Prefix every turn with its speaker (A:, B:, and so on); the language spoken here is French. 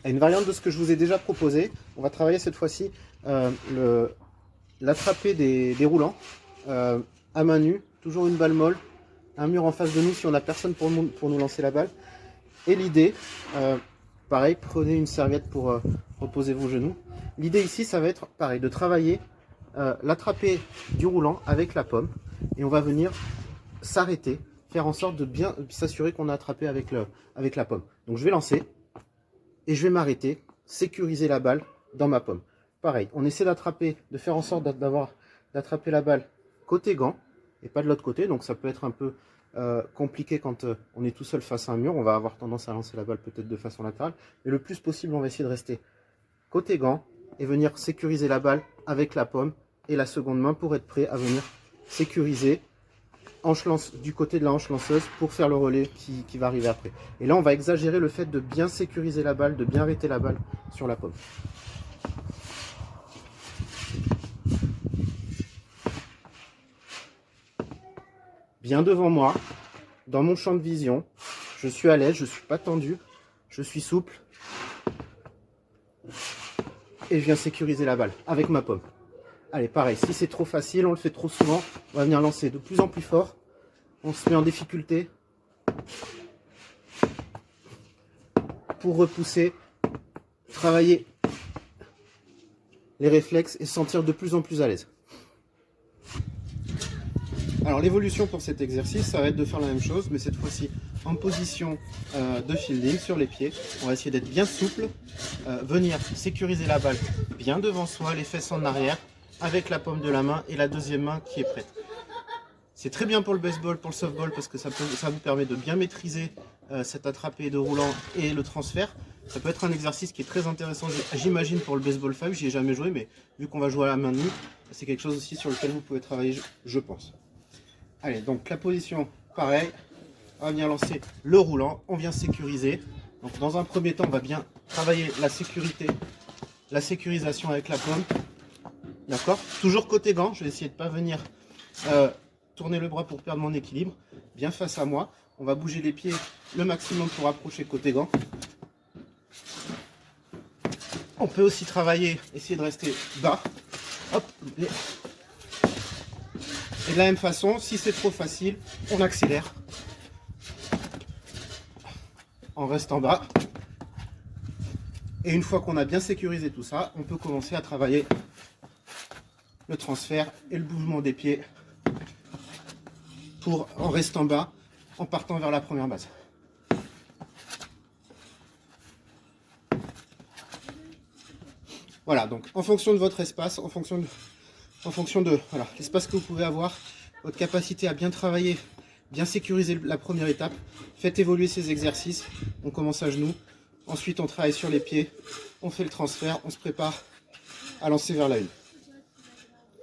A: à une variante de ce que je vous ai déjà proposé. On va travailler cette fois-ci l'attrapé des roulants à main nue, toujours une balle molle, un mur en face de nous si on n'a personne pour nous lancer la balle. Et l'idée, pareil, prenez une serviette pour reposer vos genoux. L'idée ici, ça va être pareil, de travailler l'attrapé du roulant avec la pomme. Et on va venir s'arrêter, faire en sorte de bien s'assurer qu'on a attrapé avec la pomme. Donc je vais lancer et je vais m'arrêter, sécuriser la balle dans ma pomme. Pareil, on essaie d'attraper, de faire en sorte d'attraper la balle côté gant et pas de l'autre côté. Donc ça peut être un peu compliqué quand on est tout seul face à un mur. On va avoir tendance à lancer la balle peut-être de façon latérale. Mais le plus possible, on va essayer de rester côté gant et venir sécuriser la balle avec la pomme et la seconde main pour être prêt à venir sécuriser du côté de la hanche lanceuse pour faire le relais qui va arriver après. Et là, on va exagérer le fait de bien sécuriser la balle, de bien arrêter la balle sur la pomme. Bien devant moi, dans mon champ de vision, je suis à l'aise, je ne suis pas tendu, je suis souple. Et je viens sécuriser la balle avec ma pomme. Allez, pareil, si c'est trop facile, on le fait trop souvent, on va venir lancer de plus en plus fort. On se met en difficulté pour repousser, travailler les réflexes et se sentir de plus en plus à l'aise. Alors l'évolution pour cet exercice, ça va être de faire la même chose, mais cette fois-ci en position de fielding sur les pieds. On va essayer d'être bien souple, venir sécuriser la balle bien devant soi, les fesses en arrière, avec la paume de la main et la deuxième main qui est prête. C'est très bien pour le baseball, pour le softball, parce que ça vous permet de bien maîtriser cet attrapé de roulant et le transfert. Ça peut être un exercice qui est très intéressant, j'imagine, pour le baseball 5. J'y ai jamais joué, mais vu qu'on va jouer à la main nue, c'est quelque chose aussi sur lequel vous pouvez travailler, je pense. Allez, donc la position, pareil. On va venir lancer le roulant, on vient sécuriser. Donc dans un premier temps, on va bien travailler la sécurité, la sécurisation avec la pomme. D'accord? Toujours côté gant, je vais essayer de ne pas venir tourner le bras pour perdre mon équilibre. Bien face à moi, on va bouger les pieds le maximum pour approcher côté gant. On peut aussi travailler, essayer de rester bas. Hop. Et de la même façon, si c'est trop facile, on accélère. En restant bas. Et une fois qu'on a bien sécurisé tout ça, on peut commencer à travailler le transfert et le mouvement des pieds en restant bas, en partant vers la première base. Voilà, donc en fonction de votre espace, en fonction de voilà, l'espace que vous pouvez avoir, votre capacité à bien travailler, bien sécuriser la première étape, faites évoluer ces exercices. On commence à genoux, ensuite on travaille sur les pieds, on fait le transfert, on se prépare à lancer vers la une.